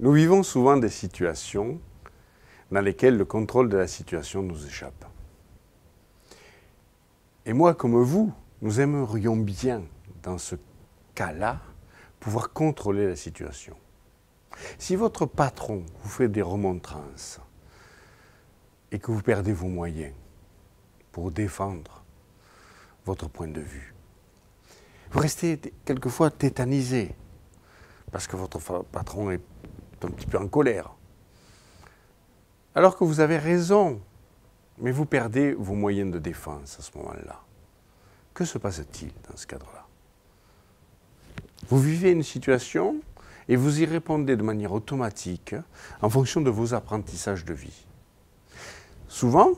Nous vivons souvent des situations dans lesquelles le contrôle de la situation nous échappe. Et moi, comme vous, nous aimerions bien, dans ce cas-là, pouvoir contrôler la situation. Si votre patron vous fait des remontrances et que vous perdez vos moyens pour défendre votre point de vue, vous restez quelquefois tétanisé parce que votre patron est un petit peu en colère. Alors que vous avez raison, mais vous perdez vos moyens de défense à ce moment-là. Que se passe-t-il dans ce cadre-là? Vous vivez une situation et vous y répondez de manière automatique en fonction de vos apprentissages de vie. Souvent,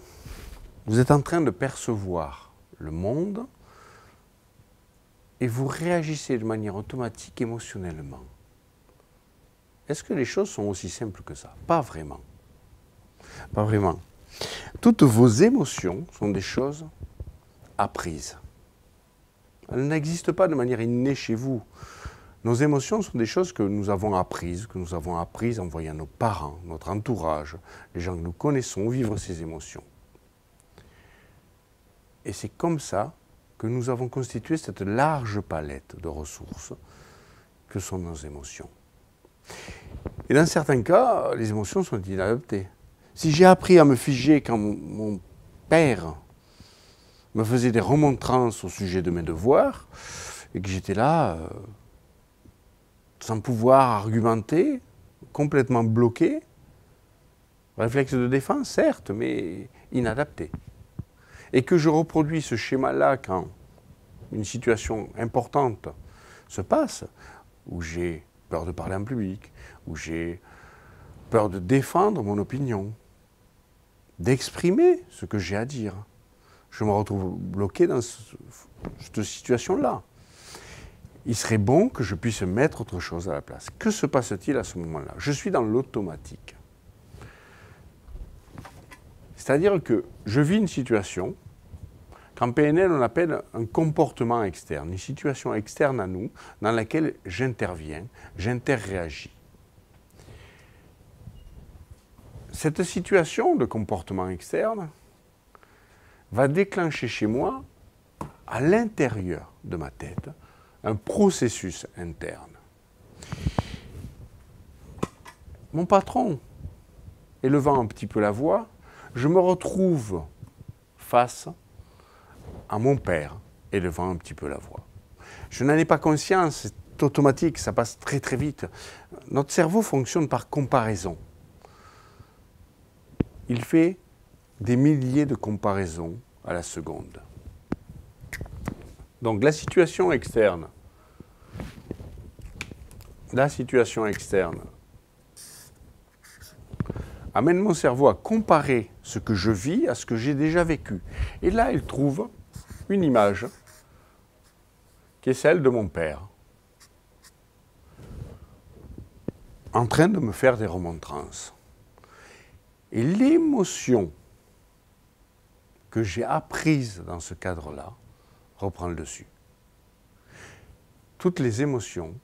vous êtes en train de percevoir le monde et vous réagissez de manière automatique émotionnellement. Est-ce que les choses sont aussi simples que ça? Pas vraiment. Pas vraiment. Toutes vos émotions sont des choses apprises. Elles n'existent pas de manière innée chez vous. Nos émotions sont des choses que nous avons apprises en voyant nos parents, notre entourage, les gens que nous connaissons vivre ces émotions. Et c'est comme ça que nous avons constitué cette large palette de ressources que sont nos émotions. Et dans certains cas, les émotions sont inadaptées. Si j'ai appris à me figer quand mon père me faisait des remontrances au sujet de mes devoirs, et que j'étais là, sans pouvoir argumenter, complètement bloqué, réflexe de défense, certes, mais inadapté. Et que je reproduis ce schéma-là quand une situation importante se passe, où j'ai peur de parler en public, où j'ai peur de défendre mon opinion, d'exprimer ce que j'ai à dire. Je me retrouve bloqué dans cette situation-là. Il serait bon que je puisse mettre autre chose à la place. Que se passe-t-il à ce moment-là? Je suis dans l'automatique. C'est-à-dire que je vis une situation qu'en PNL on appelle un comportement externe, une situation externe à nous dans laquelle j'interviens, j'interréagis. Cette situation de comportement externe va déclencher chez moi, à l'intérieur de ma tête, un processus interne. Mon patron élevant un petit peu la voix, je me retrouve face à mon père élevant un petit peu la voix. Je n'en ai pas conscience, c'est automatique, ça passe très très vite. Notre cerveau fonctionne par comparaison. Il fait des milliers de comparaisons à la seconde. Donc la situation externe amène mon cerveau à comparer ce que je vis à ce que j'ai déjà vécu. Et là, il trouve une image qui est celle de mon père, en train de me faire des remontrances. Et l'émotion que j'ai apprise dans ce cadre-là reprend le dessus. Toutes les émotions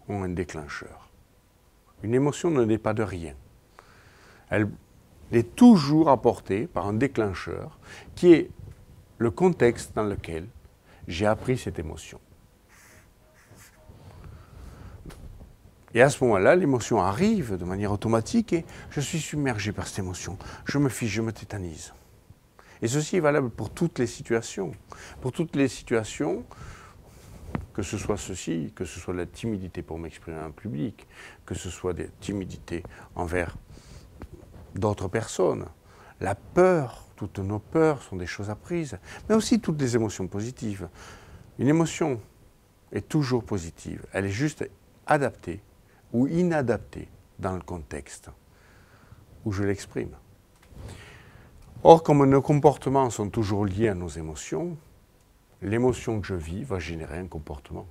ont un déclencheur. Une émotion ne naît pas de rien. Elle est toujours apportée par un déclencheur qui est le contexte dans lequel j'ai appris cette émotion. Et à ce moment-là, l'émotion arrive de manière automatique et je suis submergé par cette émotion. Je me fiche, je me tétanise. Et ceci est valable pour toutes les situations. Pour toutes les situations, que ce soit ceci, que ce soit la timidité pour m'exprimer en public, que ce soit des timidités envers d'autres personnes. La peur, toutes nos peurs sont des choses apprises, mais aussi toutes les émotions positives. Une émotion est toujours positive, elle est juste adaptée ou inadaptée dans le contexte où je l'exprime. Or, comme nos comportements sont toujours liés à nos émotions, l'émotion que je vis va générer un comportement.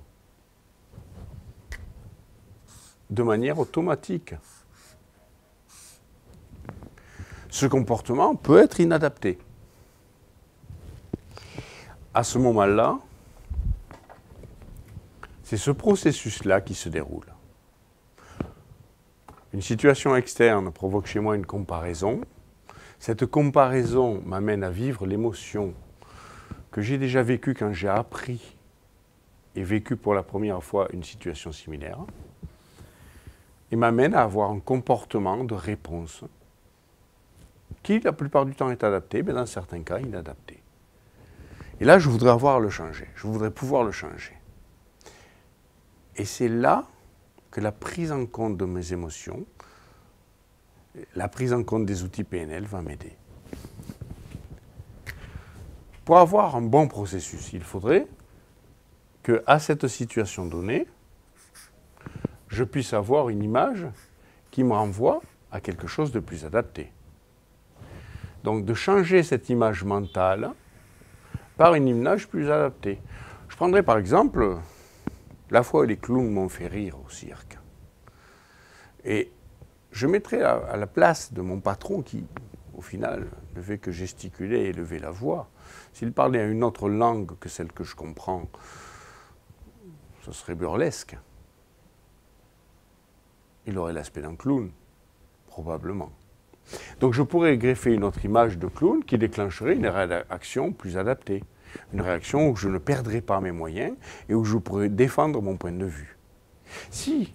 De manière automatique. Ce comportement peut être inadapté. À ce moment-là, c'est ce processus-là qui se déroule. Une situation externe provoque chez moi une comparaison. Cette comparaison m'amène à vivre l'émotion que j'ai déjà vécue quand j'ai appris et vécu pour la première fois une situation similaire, et m'amène à avoir un comportement de réponse qui, la plupart du temps, est adapté, mais dans certains cas, inadapté. Et là, je voudrais je voudrais pouvoir le changer. Et c'est là que la prise en compte de mes émotions, la prise en compte des outils PNL va m'aider. Pour avoir un bon processus, il faudrait qu'à cette situation donnée, je puisse avoir une image qui me renvoie à quelque chose de plus adapté. Donc de changer cette image mentale par une image plus adaptée. Je prendrai par exemple la fois où les clowns m'ont fait rire au cirque. Et je mettrai à la place de mon patron qui, au final, ne fait que gesticuler et élever la voix. S'il parlait une autre langue que celle que je comprends, ce serait burlesque. Il aurait l'aspect d'un clown, probablement. Donc je pourrais greffer une autre image de clown qui déclencherait une réaction plus adaptée. Une réaction où je ne perdrais pas mes moyens et où je pourrais défendre mon point de vue. Si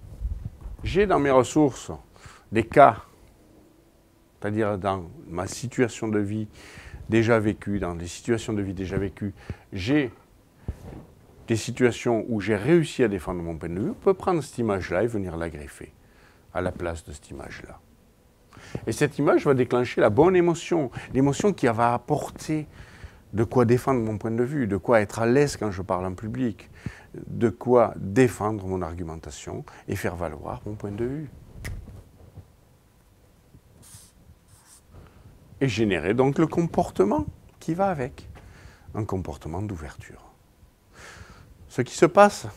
j'ai dans mes ressources des cas, c'est-à-dire dans ma situation de vie déjà vécue, dans des situations de vie déjà vécues, j'ai des situations où j'ai réussi à défendre mon point de vue, on peut prendre cette image-là et venir la greffer à la place de cette image-là. Et cette image va déclencher la bonne émotion, l'émotion qui va apporter de quoi défendre mon point de vue, de quoi être à l'aise quand je parle en public, de quoi défendre mon argumentation et faire valoir mon point de vue. Et générer donc le comportement qui va avec, un comportement d'ouverture. Ce qui se passe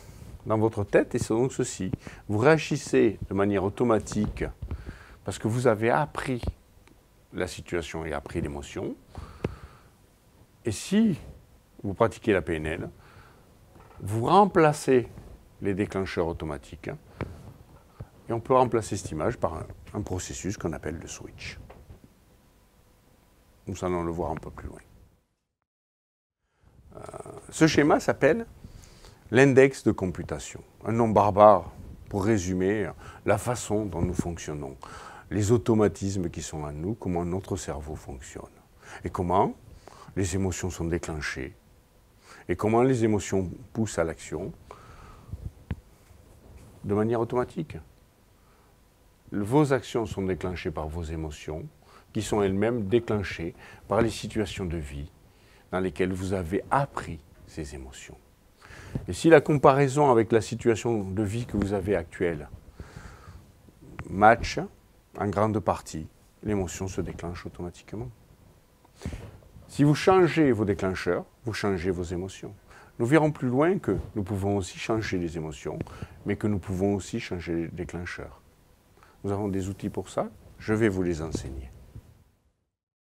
dans votre tête, c'est donc ceci. Vous réagissez de manière automatique parce que vous avez appris la situation et appris l'émotion. Et si vous pratiquez la PNL, vous remplacez les déclencheurs automatiques et on peut remplacer cette image par un processus qu'on appelle le switch. Nous allons le voir un peu plus loin. Ce schéma s'appelle l'index de computation, un nom barbare pour résumer la façon dont nous fonctionnons, les automatismes qui sont en nous, comment notre cerveau fonctionne et comment les émotions sont déclenchées et comment les émotions poussent à l'action de manière automatique. Vos actions sont déclenchées par vos émotions qui sont elles-mêmes déclenchées par les situations de vie dans lesquelles vous avez appris ces émotions. Et si la comparaison avec la situation de vie que vous avez actuelle match en grande partie, l'émotion se déclenche automatiquement. Si vous changez vos déclencheurs, vous changez vos émotions. Nous verrons plus loin que nous pouvons aussi changer les émotions, mais que nous pouvons aussi changer les déclencheurs. Nous avons des outils pour ça, je vais vous les enseigner.